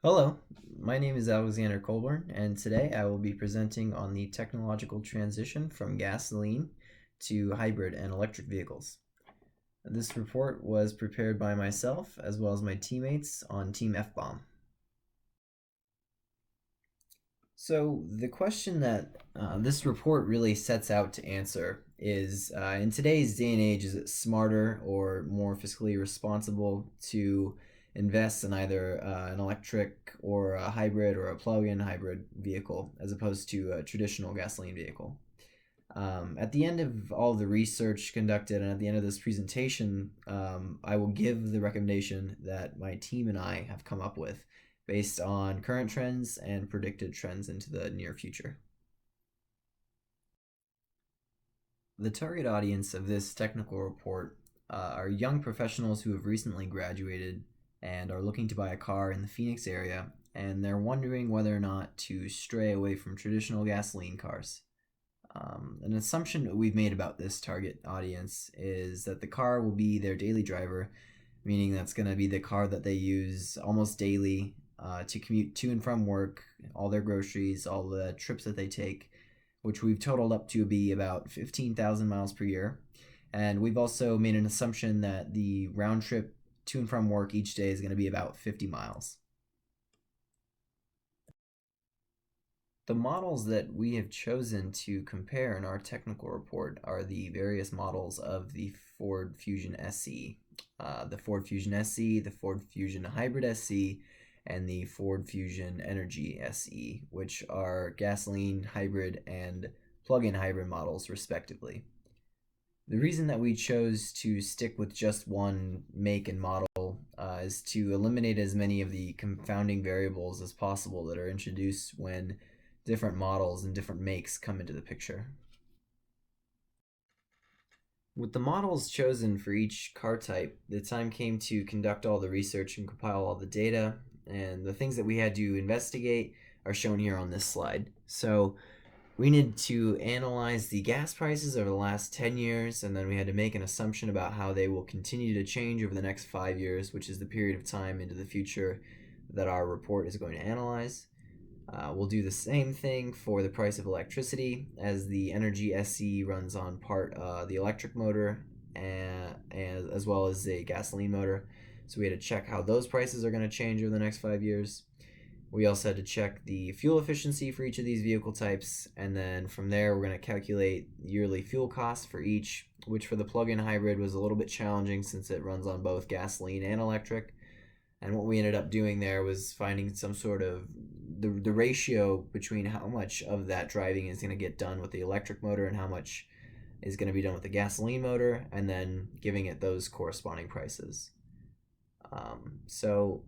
Hello, my name is Alexander Colburn, and today I will be presenting on the technological transition from gasoline to hybrid and electric vehicles. This report was prepared by myself as well as my teammates on Team F-Bomb. So, the question that this report really sets out to answer is in today's day and age, is it smarter or more fiscally responsible to invest in either an electric or a hybrid or a plug in hybrid vehicle as opposed to a traditional gasoline vehicle? At the end of all the research conducted and at the end of this presentation, I will give the recommendation that my team and I have come up with based on current trends and predicted trends into the near future. The target audience of this technical report are young professionals who have recently graduated and are looking to buy a car in the Phoenix area, and they're wondering whether or not to stray away from traditional gasoline cars. An assumption that we've made about this target audience is that the car will be their daily driver, meaning that's going to be the car that they use almost daily to commute to and from work, all their groceries, all the trips that they take, which we've totaled up to be about 15,000 miles per year. And we've also made an assumption that the round trip to and from work each day is going to be about 50 miles. The models that we have chosen to compare in our technical report are the various models of the Ford Fusion SE, the Ford Fusion SE, the Ford Fusion Hybrid SE, and the Ford Fusion Energy SE, which are gasoline, hybrid, and plug-in hybrid models respectively. The reason that we chose to stick with just one make and model is to eliminate as many of the confounding variables as possible that are introduced when different models and different makes come into the picture. With the models chosen for each car type, the time came to conduct all the research and compile all the data, and the things that we had to investigate are shown here on this slide. So we needed to analyze the gas prices over the last 10 years, and then we had to make an assumption about how they will continue to change over the next 5 years, which is the period of time into the future that our report is going to analyze. We'll do the same thing for the price of electricity, as the Energy SE runs on part the electric motor and as well as a gasoline motor. So we had to check how those prices are going to change over the next 5 years. We also had to check the fuel efficiency for each of these vehicle types, and then from there we're going to calculate yearly fuel costs for each, which for the plug-in hybrid was a little bit challenging since it runs on both gasoline and electric. And what we ended up doing there was finding some sort of the ratio between how much of that driving is going to get done with the electric motor and how much is going to be done with the gasoline motor, and then giving it those corresponding prices. So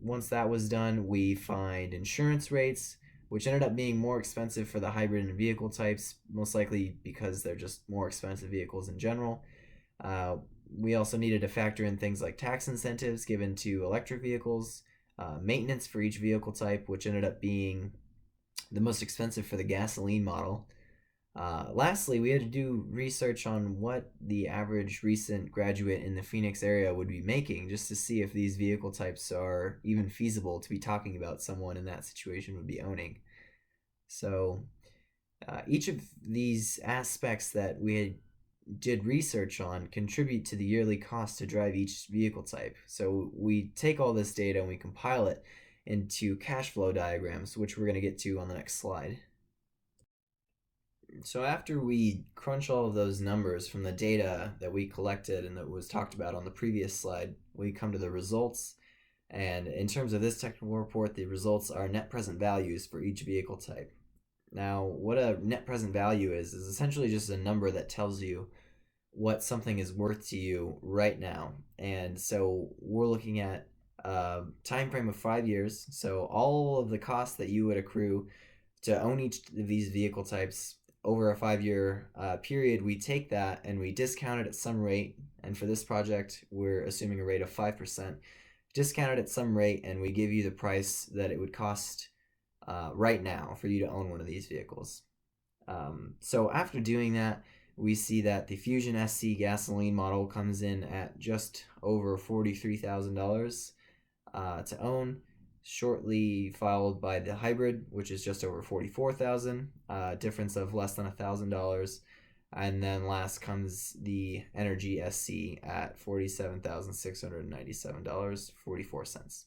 once that was done, we find insurance rates, which ended up being more expensive for the hybrid and vehicle types, most likely because they're just more expensive vehicles in general. We also needed to factor in things like tax incentives given to electric vehicles, maintenance for each vehicle type, which ended up being the most expensive for the gasoline model. Lastly, we had to do research on what the average recent graduate in the Phoenix area would be making, just to see if these vehicle types are even feasible to be talking about someone in that situation would be owning. So each of these aspects that we did research on contribute to the yearly cost to drive each vehicle type. So we take all this data and we compile it into cash flow diagrams, which we're going to get to on the next slide. So after we crunch all of those numbers from the data that we collected and that was talked about on the previous slide, we come to the results. And in terms of this technical report, the results are net present values for each vehicle type. Now, what a net present value is essentially just a number that tells you what something is worth to you right now. And so we're looking at a time frame of 5 years. So all of the costs that you would accrue to own each of these vehicle types over a 5 year period, we take that and we discount it at some rate. And for this project, we're assuming a rate of 5%. Discount it at some rate, and we give you the price that it would cost right now for you to own one of these vehicles. So after doing that, we see that the Fusion SC gasoline model comes in at just over $43,000 to own. shortly followed by the hybrid, which is just over 44,000, difference of less than $1,000. And then last comes the Energy SC at $47,697.44.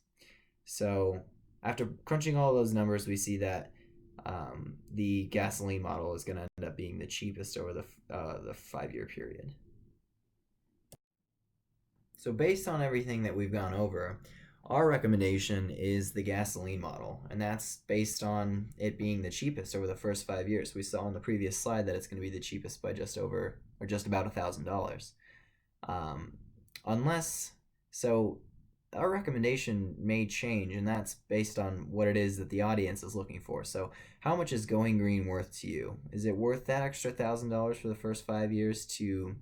So after crunching all those numbers, we see that the gasoline model is going to end up being the cheapest over the 5 year period. So based on everything that we've gone over, our recommendation is the gasoline model, and that's based on it being the cheapest over the first 5 years. We saw on the previous slide that it's going to be the cheapest by just over or just about $1,000. Unless, so our recommendation may change, and that's based on what it is that the audience is looking for. So how much is going green worth to you? Is it worth that extra $1,000 for the first 5 years to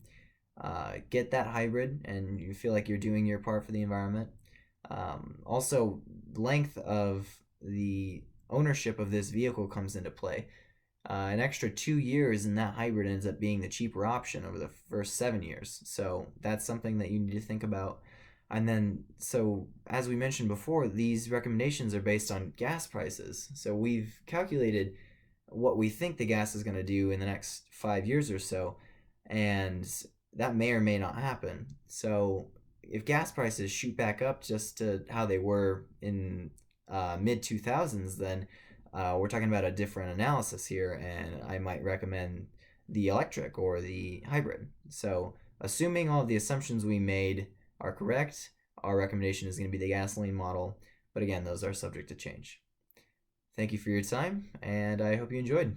get that hybrid and you feel like you're doing your part for the environment? Also, length of the ownership of this vehicle comes into play. An extra 2 years in that hybrid ends up being the cheaper option over the first 7 years. So that's something that you need to think about. And then, so as we mentioned before, these recommendations are based on gas prices. So we've calculated what we think the gas is going to do in the next 5 years or so, and that may or may not happen. So if gas prices shoot back up just to how they were in mid 2000s, then we're talking about a different analysis here, and I might recommend the electric or the hybrid. So assuming all of the assumptions we made are correct, our recommendation is going to be the gasoline model, but again, those are subject to change. Thank you for your time, and I hope you enjoyed.